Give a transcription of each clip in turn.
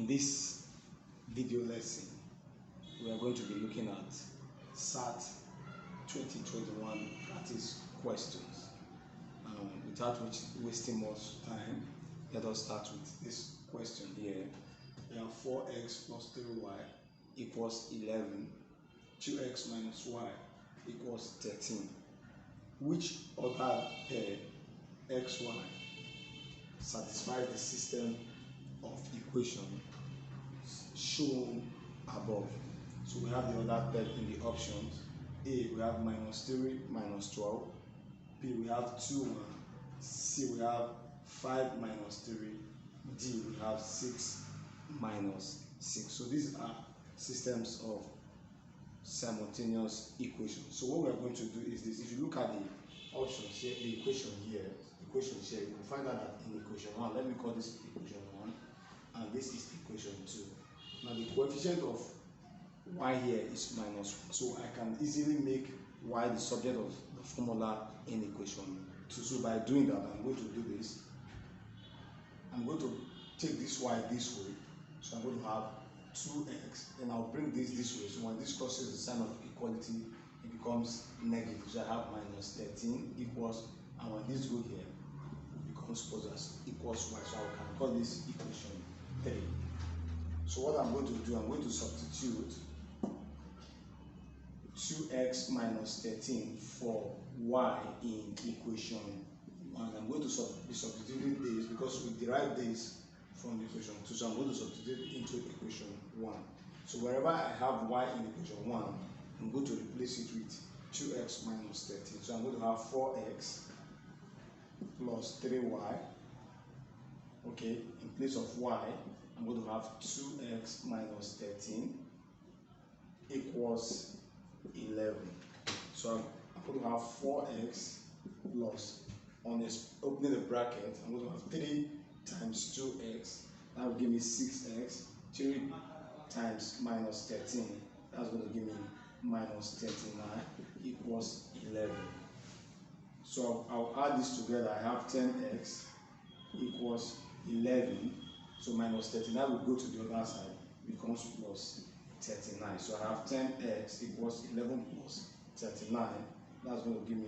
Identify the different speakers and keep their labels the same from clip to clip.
Speaker 1: In this video lesson, we are going to be looking at SAT 2021 practice questions. Without wasting much time, let us start with this question here. We have 4x plus 3y equals 11. 2x minus y equals 13. Which other pair xy satisfies the system of equation shown above? So we have the other pair in the options. A, we have minus 3 minus 12. B, we have 2 1. C, we have 5 minus 3. D, we have 6 minus 6. So these are systems of simultaneous equation. So what we are going to do is this. If you look at the options here, the equation here, you will find out that in equation 1, let me call this equation 1, and this is equation 2. Now the coefficient of y here is minus 1, so I can easily make y the subject of the formula in equation 2. So by doing that, I'm going to do this. I'm going to take this y this way, so I'm going to have 2x, then I'll bring this way. So when this crosses the sign of equality, it becomes negative. So I have minus 13 equals, and when this go here, it becomes positive equals y. So I can call this equation 3. So what I'm going to do, I'm going to substitute 2x minus 13 for y in equation 1. I'm going to be substituting this because we derived this from the equation 2, so I'm going to substitute it into equation 1. So wherever I have y in equation 1, I'm going to replace it with 2x minus 13. So I'm going to have 4x plus 3y. Okay, in place of y, I'm going to have 2x minus 13 equals 11. So I'm going to have 4x plus, on this, opening the bracket, I'm going to have 3 times 2x, that will give me 6x. 3 times minus 13, that's going to give me minus 39 equals 11. So I'll add this together. I have 10x equals 11. So minus 39 will go to the other side, becomes plus 39. So I have 10x equals 11 plus 39. That's going to give me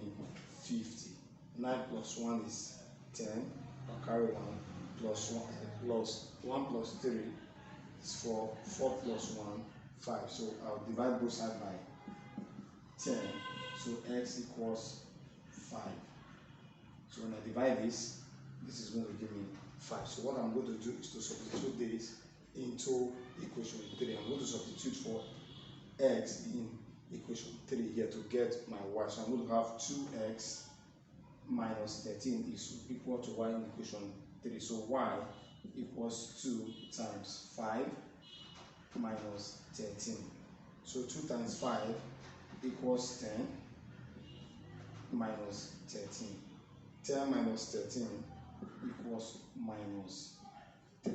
Speaker 1: 50. 9 plus 1 is 10. I'll carry 1 plus 1 plus 1 plus 3 is 4. 4 plus 1, 5. So I'll divide both sides by 10. So x equals 5. So when I divide this is going to give me 5. So what I'm going to do is to substitute this into equation 3. I'm going to substitute for x in equation 3 here to get my y. So I'm going to have 2x minus 13 is equal to y in equation 3. So y equals 2 times 5 minus 13. So 2 times 5 equals 10 minus 13. 10 minus 13 equals minus 3.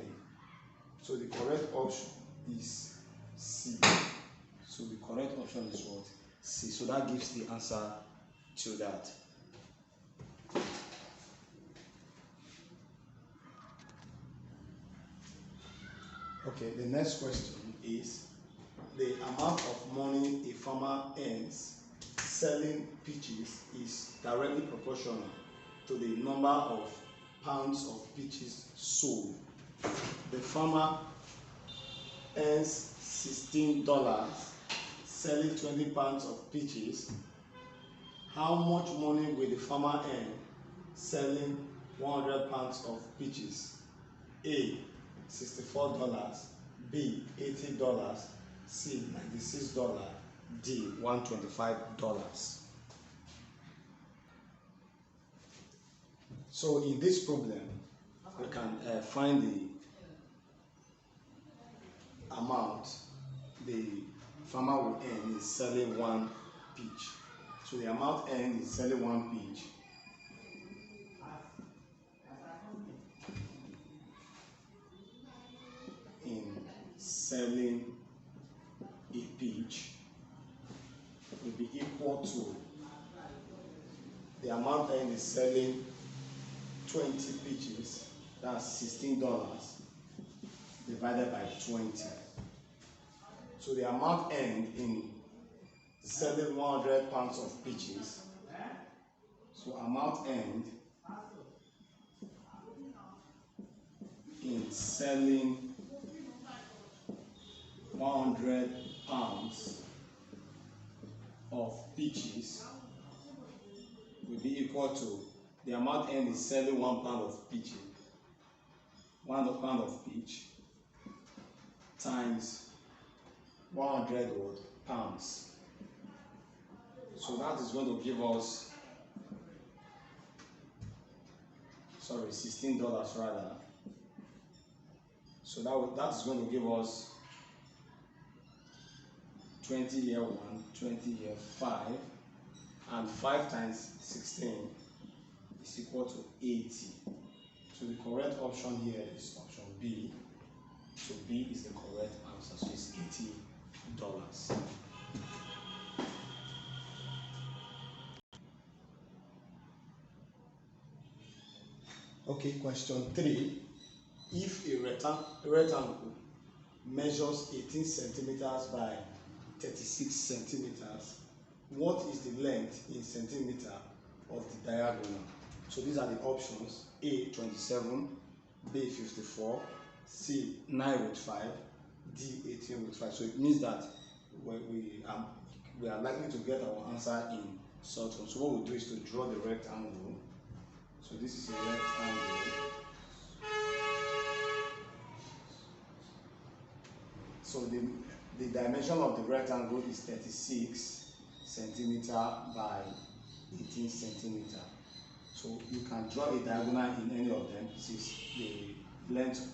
Speaker 1: So the correct option is C. So the correct option is what? C. So that gives the answer to that. Okay, the next question is the amount of money a farmer earns selling peaches is directly proportional to the number of pounds of peaches sold. The farmer earns $16 selling 20 pounds of peaches. How much money will the farmer earn selling 100 pounds of peaches? A, $64, B, $80, C, $96, D, $125. So in this problem, we can find the amount the farmer will earn is selling one peach. So the amount earned is selling one peach. In selling a peach will be equal to the amount earned is selling 20 peaches, that's $16, divided by 20. So the amount earned in selling 100 pounds of peaches. So amount earned in selling 100 pounds of peaches will be equal to the amount earned in selling 1 pound of peaches, 1 pound of peach times 100 pounds. So that is going to give us, $16 rather. So that is going to give us 20 here 1, 20 here 5, and 5 times 16 is equal to 80. So the correct option here is option B. So B is the correct answer. So it's $80. Okay, question 3. If a rectangle measures 18 centimeters by 36 centimeters, what is the length in centimeter of the diagonal? So these are the options: A 27, B 54, C 9/5, D 18/5. So it means that we are likely to get our answer in short form. So what we do is to draw the rectangle. So this is a rectangle. So the dimension of the rectangle is 36 centimeter by 18 centimeter. So you can draw a diagonal in any of them since the length,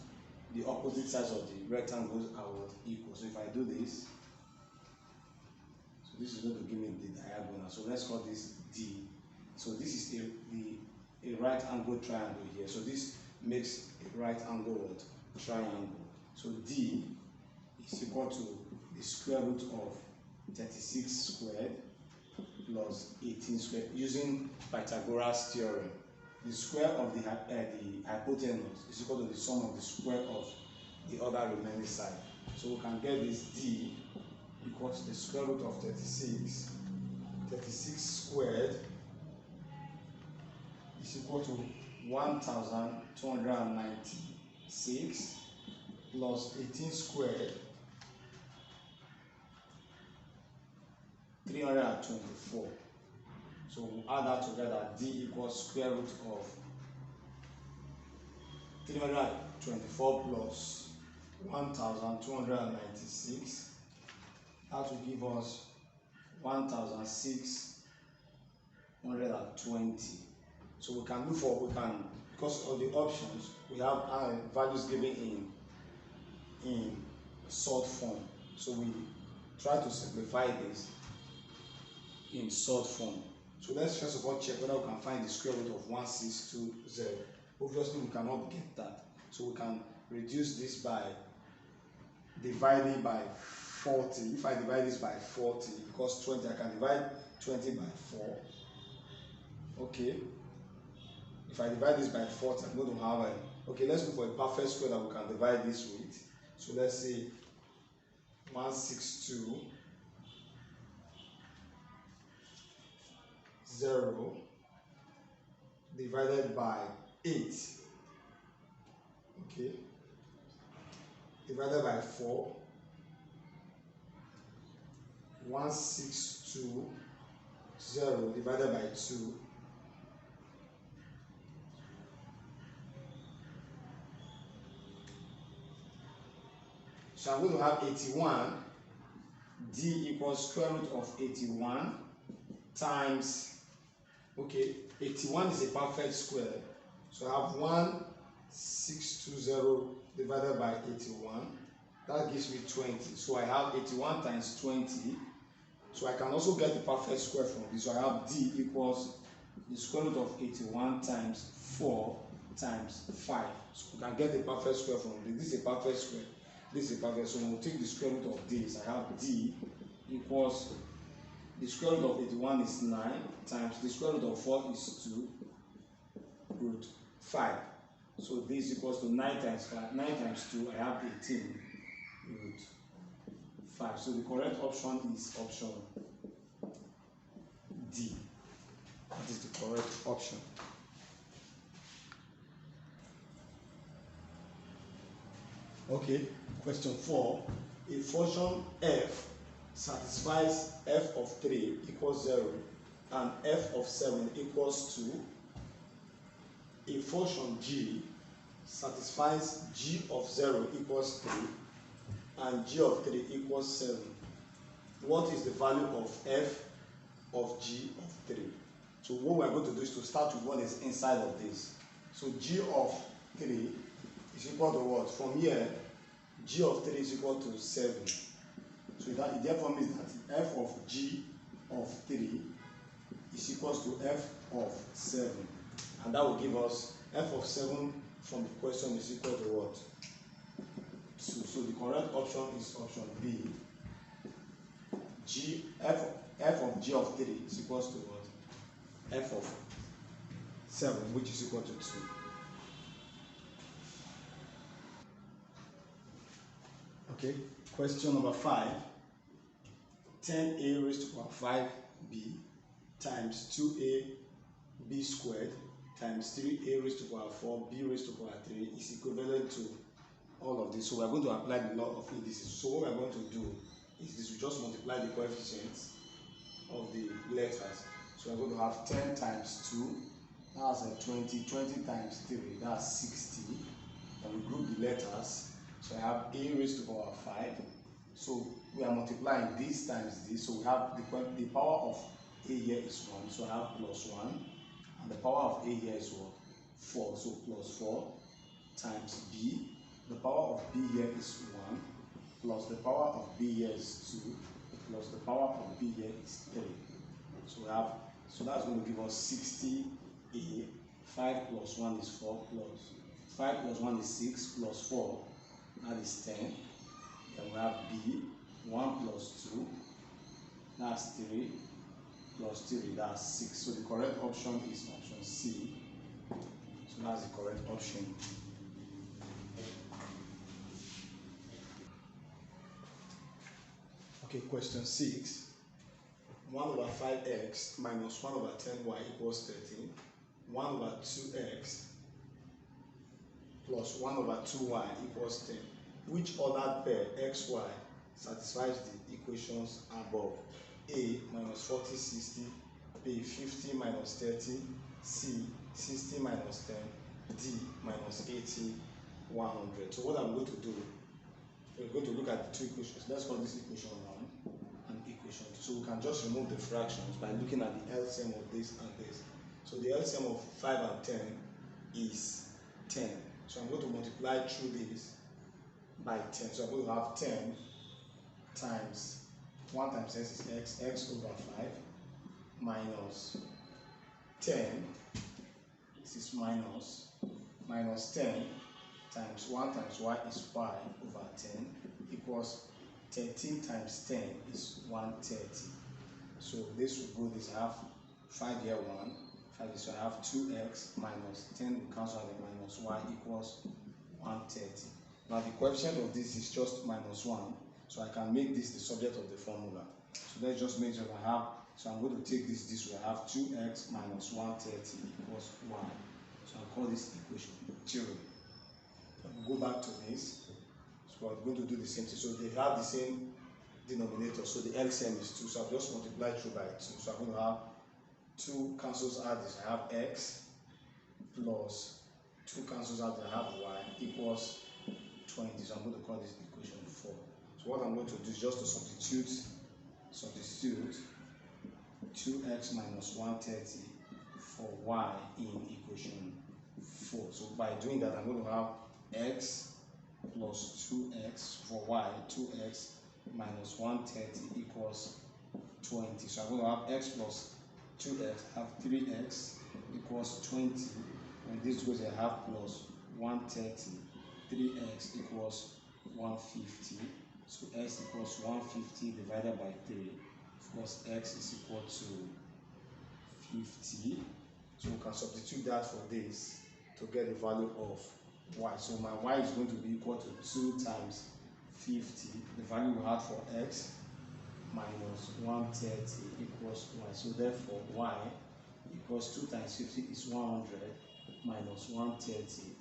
Speaker 1: the opposite sides of the rectangles are equal. So if I do this, so this is going to give me the diagonal. So let's call this D. So this is a right angle triangle here. So this makes a right angle triangle. So D is equal to the square root of 36 squared plus 18 squared using Pythagoras theorem. The square of the hypotenuse is equal to the sum of the square of the other remaining side. So we can get this D equals the square root of 36. 36 squared is equal to 1,296 plus 18 squared 324. So we'll add that together. D equals square root of 324 plus 1,296. That will give us 1,620. So we can look for, because of the options, we have values given in short form. So we try to simplify this in short form. So let's first of all check whether we can find the square root of 1620. Obviously we cannot get that. So we can reduce this by dividing by 40. If I divide this by 40, because 20, I can divide 20 by 4. Okay. If I divide this by 40, I'm going to have okay, let's look for a perfect square that we can divide this with. So let's say 162 0 divided by 8, okay, divided by 4, 1,620 divided by 2, so I'm going to have 81. D equals square root of 81 times, okay, 81 is a perfect square, so I have 1,620 divided by 81, that gives me 20. So I have 81 times 20, so I can also get the perfect square from this. So I have D equals the square root of 81 times 4 times 5. So we can get the perfect square from this. This is a perfect square, this is a perfect, so we'll take the square root of this. I have D equals the square root of 81 is 9 times the square root of 4 is 2 root 5. So this equals to 9 times 5, 9 times 2, I have 18 root 5. So the correct option is option D. That is the correct option. Okay, question 4. A function f satisfies f of 3 equals 0 and f of 7 equals 2. A function g satisfies g of 0 equals 3 and g of 3 equals 7. What is the value of f of g of 3? So what we are going to do is to start with what is inside of this. So g of 3 is equal to what? From here, g of 3 is equal to 7. So that it therefore means that f of g of 3 is equals to f of 7. And that will give us f of 7 from the question is equal to what? 2. So the correct option is option B. F of g of 3 is equals to what? F of 7, which is equal to 2. Okay, question number 5. 10a raised to power 5b times 2ab squared times 3a raised to power 4b raised to power 3 is equivalent to all of this. So we are going to apply the law of indices. So what we are going to do is this: we just multiply the coefficients of the letters. So we are going to have 10 times 2, that's 20, 20 times 3, that's 60. And we group the letters. So I have a raised to power 5. So we are multiplying this times this. So we have the power of a here is 1. So I have plus 1. And the power of a here is what? 4. So plus 4 times b. The power of b here is 1. Plus the power of b here is 2. Plus the power of b here is 3. So we have, so that's going to give us 60a. 5 plus 1 is 4 plus 5 plus 1 is 6 plus 4. That is 10. Then we have b, 1 plus 2, that's 3, plus 3, that's 6. So the correct option is option C. So that's the correct option. Okay, question 6. 1 over 5x minus 1 over 10y equals 13. 1 over 2x plus 1 over 2y equals 10. Which ordered pair xy satisfies the equations above? A minus 40, 60, B 50 minus 30, C 60 minus 10, D minus 80, 100. So what I'm going to do, we're going to look at the two equations. Let's call this equation 1 and equation 2. So we can just remove the fractions by looking at the LCM of this and this. So the LCM of 5 and 10 is 10. So I'm going to multiply through this by 10. So I'm going to have 10 times 1 times x is x over 5 minus 10. This is minus 10 times 1 times y is 5 over 10 equals 13 times 10 is 130. So this will go, this I have 5 here 1, 5 is, so I have 2x minus 10 will cancel out the minus y equals 130. Now the coefficient of this is just minus 1, so I can make this the subject of the formula. So let's just make sure I have, so I'm going to take this way, I have 2x minus 130 equals y. So I'll call this equation 2. We'll go back to this. So I'm going to do the same thing. So they have the same denominator, so the LCM is 2, so I'll just multiply through by 2. So I'm going to have 2 cancels out this, I have x plus 2 cancels out, I have y equals 20. So I'm going to call this equation 4. So what I'm going to do is just to substitute 2x minus 130 for y in equation 4. So by doing that, I'm going to have x plus 2x for y, 2x minus 130 equals 20. So I'm going to have x plus 2x, have 3x equals 20. When this goes, I have plus 130, 3x equals 150. So x equals 150 divided by 3. Of course, x is equal to 50. So we can substitute that for this. to get the value of y. So my y is going to be equal to 2 times 50, the value we had for x, minus 130 equals y. So therefore y equals 2 times 50 is 100 minus 130.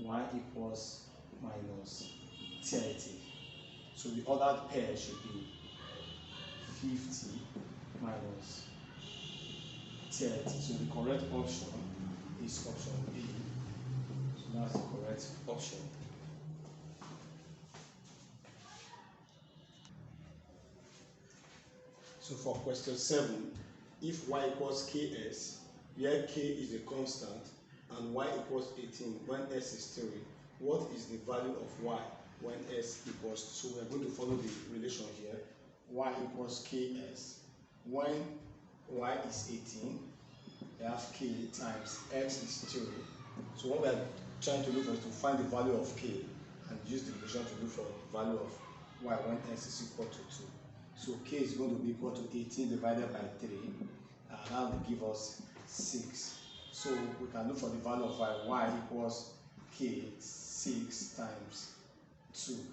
Speaker 1: Y equals minus 30. So the ordered pair should be 50 minus 30. So the correct option is option B. So that's the correct option. So for question 7, if y equals ks, where k is a constant and y equals 18 when s is 3, what is the value of y when s equals 2? So we are going to follow the relation here. Y equals ks. When y is 18, we have k times x is 3. So what we are trying to look for is to find the value of k and use the relation to look for the value of y when s is equal to 2. So k is going to be equal to 18 divided by 3, and that will give us 6. So we can look for the value of y equals k 6 times 2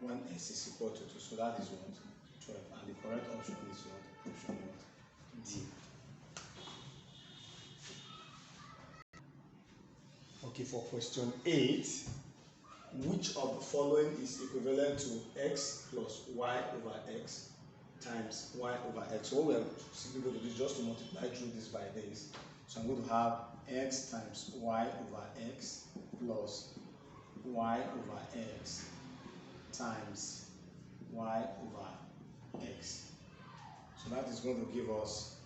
Speaker 1: when s is equal to 2. So that is what? 12. And the correct option is what? Option what? D. Okay, for question 8, which of the following is equivalent to x plus y over x times y over x? So what we are simply going to do is just to multiply through this by this. So I'm going to have x times y over x plus y over x times y over x. So that is going to give us,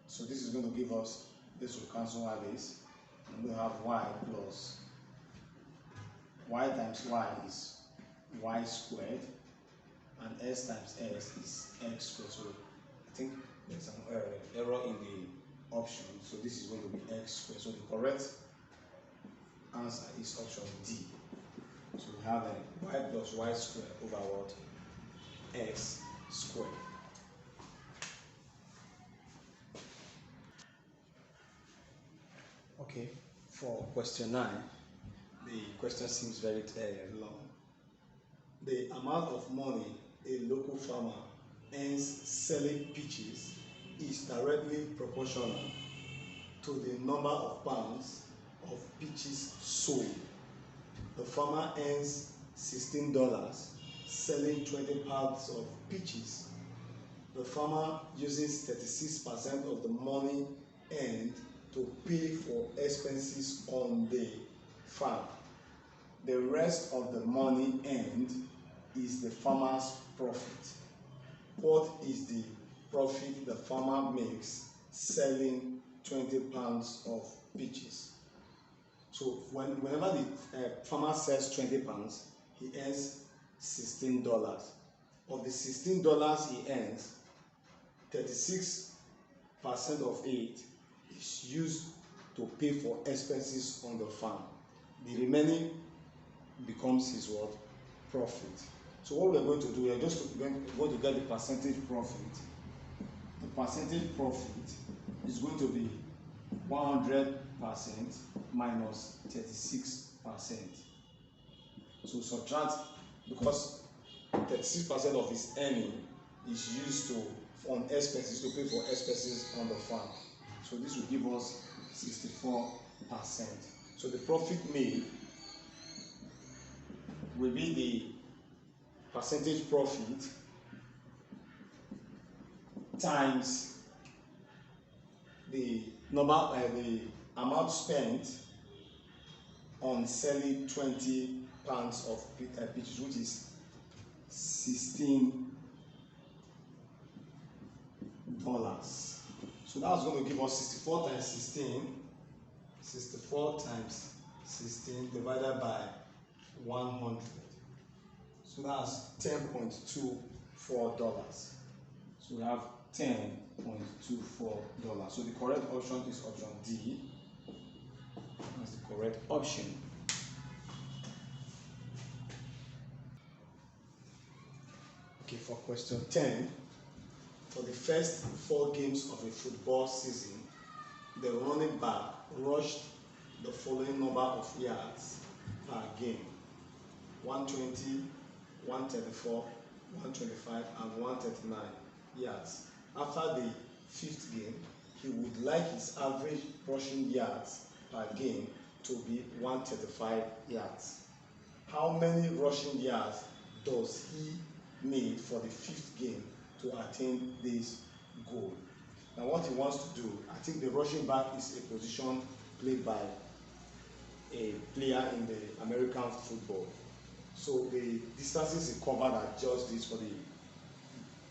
Speaker 1: so this is going to give us, this will cancel out this. I'm going to have y plus y times y is y squared, and s times s is x squared. So I think there's an error in the option. So this is going to be x squared. So the correct answer is option D. So we have a y plus y squared over what? X squared. Okay, for question 9, the question seems very long. The amount of money a local farmer earns selling peaches is directly proportional to the number of pounds of peaches sold. The farmer earns $16 selling 20 pounds of peaches. The farmer uses 36% of the money earned to pay for expenses on the farm. The rest of the money earned is the farmer's profit. What is the profit the farmer makes selling 20 pounds of peaches? So whenever the farmer sells 20 pounds, he earns $16. Of the $16 he earns, 36% of it is used to pay for expenses on the farm. The remaining becomes his what? Profit. So what we are going to do, we are just going to get the percentage profit. The percentage profit is going to be 100% minus 36%. So subtract, because 36% of his earning is used on expenses, to pay for expenses on the farm. So this will give us 64%. So the profit made will be the percentage profit times the amount spent on selling 20 pounds of peaches, which is $16. So that's going to give us 64 times 16. 64 times 16 divided by 100. So that's $10.24. So we have $10.24. So the correct option is option D. That's the correct option. Okay, for question 10, for the first 4 games of a football season, the running back rushed the following number of yards per game: 120, 134, 125, and 139 yards. After the 5th game, he would like his average rushing yards per game to be 135 yards. How many rushing yards does he need for the 5th game to attain this goal? Now what he wants to do, I think the rushing back is a position played by a player in the American football. So the distances he covered are just this for the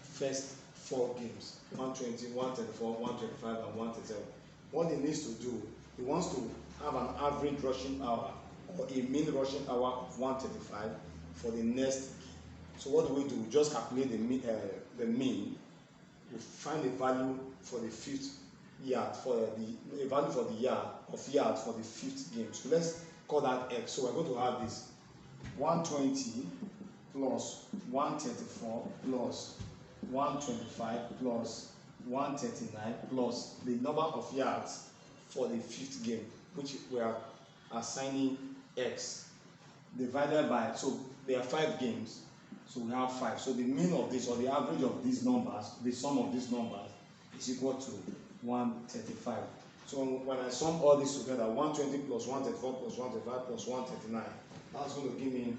Speaker 1: first 4 games: 120, 134, 125, and 137. What he needs to do, he wants to have an average rushing hour or a mean rushing hour of 135 for the next game. So what do? We just calculate the mean. We find a value for the 5th yard, for a value for the yard for the 5th game. So let's call that x. So we're going to have this 120 plus 134 plus 125 plus 139 plus the number of yards for the 5th game, which we are assigning x, divided by, so there are 5 games, so we have 5. So the mean of this, or the average of these numbers, the sum of these numbers, is equal to 135. So when I sum all this together, 120 plus 134 plus 135 plus 139, that's going to give me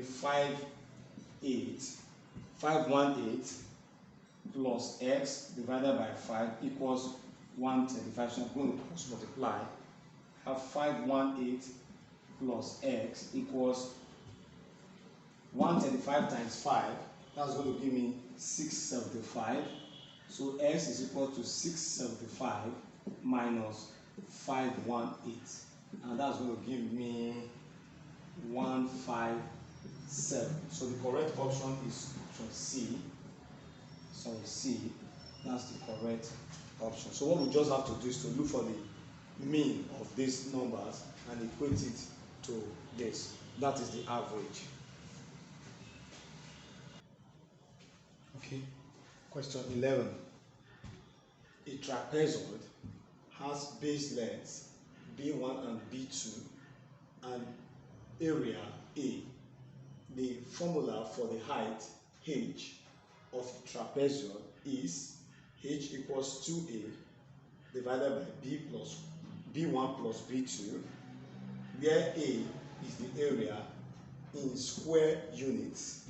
Speaker 1: 518 plus x divided by 5 equals 135. So I'm going to cross multiply. Have 518 plus x equals 135 times 5. That's going to give me 675. So x is equal to 675 minus 518, and that's going to give me 157. So the correct option is option C. Sorry, C. That's the correct option. So what we just have to do is to look for the mean of these numbers and equate it to this. That is the average. Okay. Question 11. A trapezoid has base lengths B1 and B2 and area A. The formula for the height h of a trapezoid is h equals 2a divided by b1 plus b2, where a is the area in square units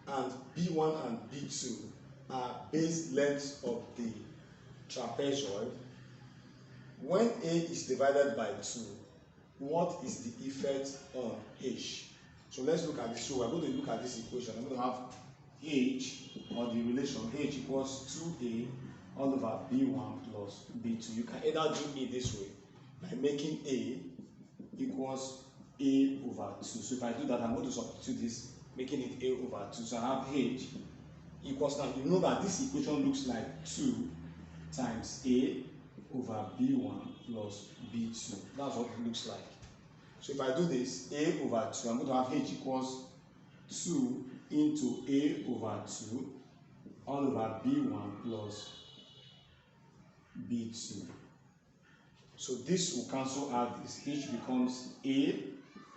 Speaker 1: and b1 and b2 are base lengths of the trapezoid. When a is divided by 2, what is the effect on h? So let's look at this. So we're going to look at this equation. I'm going to have h, or the relation h equals 2a all over b1 plus b2. You can either do it this way by making a equals a over 2. So if I do that, I'm going to substitute this, making it a over 2. So I have h equals, now you know that this equation looks like 2 times a over b1 plus b2. That's what it looks like. So if I do this, a over 2, I'm going to have h equals 2 into a over 2 all over b1 plus b2. So this will cancel out this. H becomes a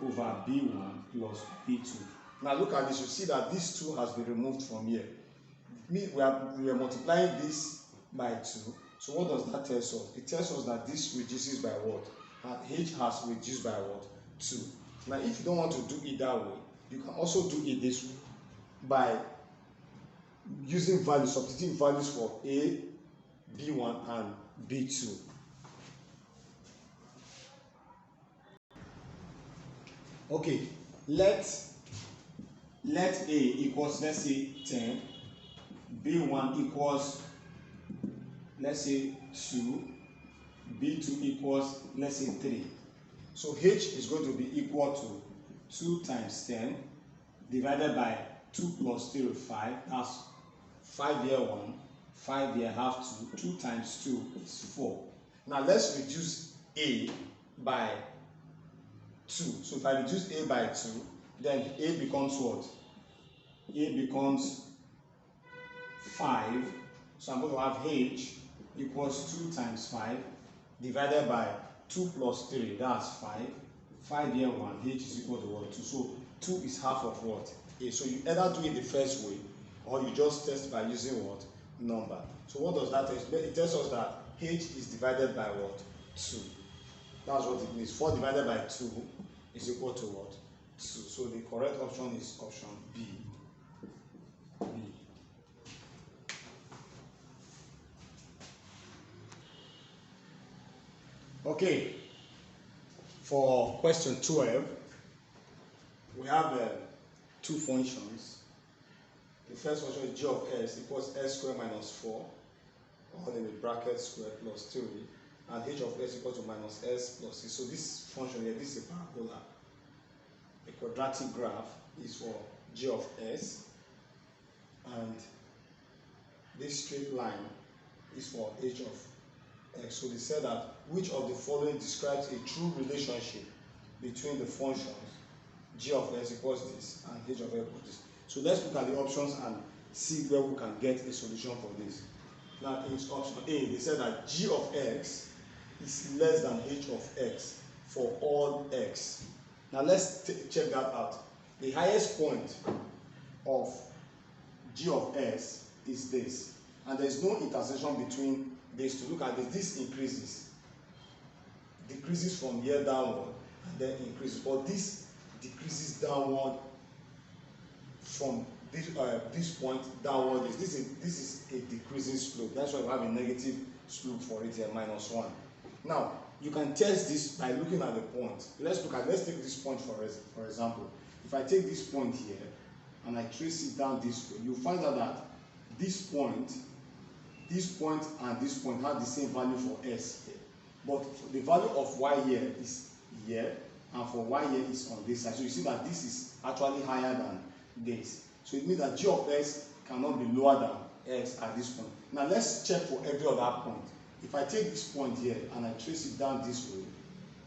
Speaker 1: over b1 plus b2. Now look at this. You see that this 2 has been removed from here. We are multiplying this by 2. So what does that tell us? It tells us that this reduces by what? H has reduced by what? 2. Now if you don't want to do it that way, you can also do it this way by using values, substituting values for a, b1 and b2. Okay, let a equals, let's say 10, b1 equals, let's say 2, b2 equals, let's say 3. So h is going to be equal to 2 times 10 divided by 2 plus 3 is 5. That's 5 here 1, 5 here half 2. 2 times 2 is 4. Now let's reduce a by 2. So if I reduce a by 2, then a becomes what? A becomes 5. So I'm going to have h equals 2 times 5 divided by 2 plus 3, that's 5. 5 here 1, h is equal to what? 2. So 2 is half of what? A. So you either do it the first way or you just test by using what? Number. So what does that tell? It tells us that h is divided by what? 2. That's what it means. 4 divided by 2 is equal to what? 2. So the correct option is option B. Okay, for question 12, we have two functions. The first function is g of s equals s squared minus 4, all in the bracket squared plus 3, and h of s equal to minus s plus 6. So this function here, this is a parabola. A quadratic graph is for g of s, and this straight line is for h of x. So they said that which of the following describes a true relationship between the functions g of s equals this and h of x equals this. So let's look at the options and see where we can get a solution for this. Now in option A, they said that g of x is less than h of x for all x. Now let's check that out. The highest point of g of s is this, and there is no intersection between these two. Look at this. This decreases from here downward, and then increases. But this decreases downward from this point downward. This is a decreasing slope. That's why we have a negative slope for it here, -1. Now you can test this by looking at the point. Let's take this point for example. If I take this point here and I trace it down this way, you find out that this point and this point have the same value for s here, but the value of y here is here, and for y here is on this side. So you see that this is actually higher than this. So it means that g of s cannot be lower than x at this point. Now let's check for every other point. If I take this point here and I trace it down this way,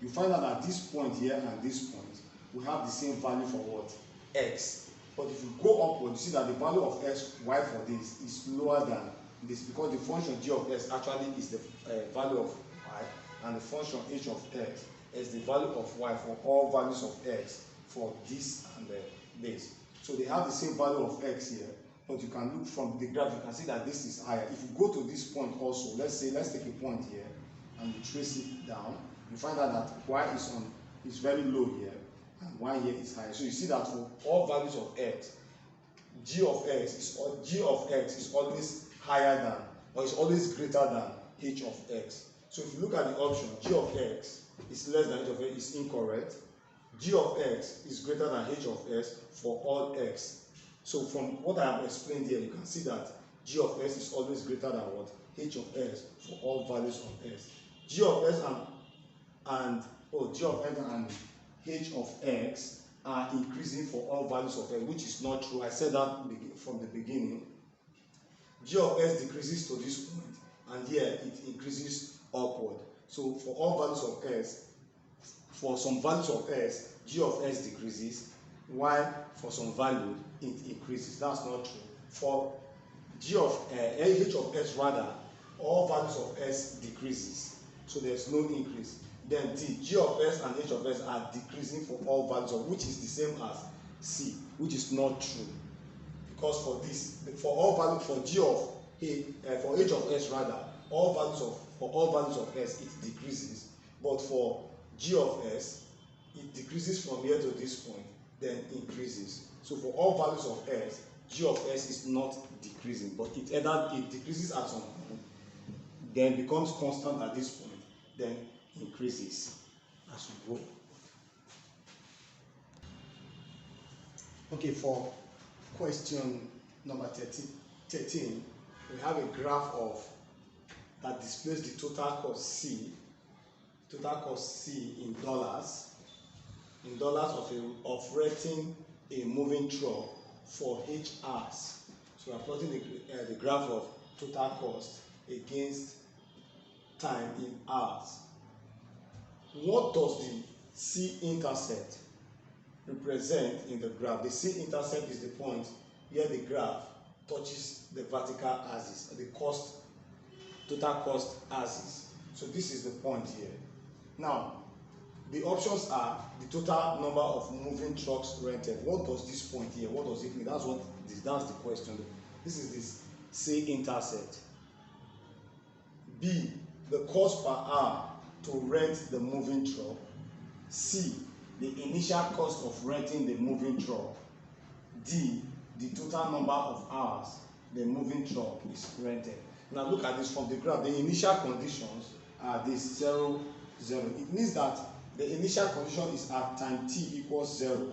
Speaker 1: you find out that this point here and this point will have the same value for what? X. But if you go upward, you see that the value of s, y for this is lower than this, because the function g of s actually is the value of y, and the function h of x is the value of y for all values of x for this and this. So they have the same value of x here, but you can look from the graph, you can see that this is higher. If you go to this point also, let's take a point here and you trace it down, you find out that y is very low here and y here is higher. So you see that for all values of x, g of x is always higher than, or is always greater than h of x. So if you look at the option, g of x is less than h of x, is incorrect. G of x is greater than h of x for all x. So from what I have explained here, you can see that g of x is always greater than what? H of x for all values of x. G of x and h of x are increasing for all values of x, which is not true. I said that from the beginning. G of s decreases to this point, and here it increases upward. So for all values of s, for some values of s, g of s decreases, while for some value it increases. That's not true. For h of s rather, all values of s decreases, so there's no increase. Then g of s and h of s are decreasing for all values of, which is the same as c, which is not true. Because for all values for h of s rather, for all values of s it decreases, but for g of s it decreases from here to this point, then increases. So for all values of s, g of s is not decreasing, but it decreases at some point, then becomes constant at this point, then increases as we go. Okay, for question number 13, we have a graph that displays the total cost C in dollars of renting a moving truck for 8 hours. So we are plotting the graph of total cost against time in hours. What does the C-intercept represent in the graph? The C-intercept is the point where the graph touches the vertical axis, the total cost axis. So this is the point here. Now, the options are the total number of moving trucks rented. What does this point here, what does it mean? That's the question. This is this say intercept. B, the cost per hour to rent the moving truck. C, the initial cost of renting the moving truck. D, the total number of hours the moving truck is rented. Now look at this from the graph. The initial conditions are this 0, 0. It means that the initial condition is at time t equals 0.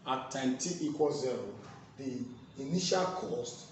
Speaker 1: At time t equals 0, the initial cost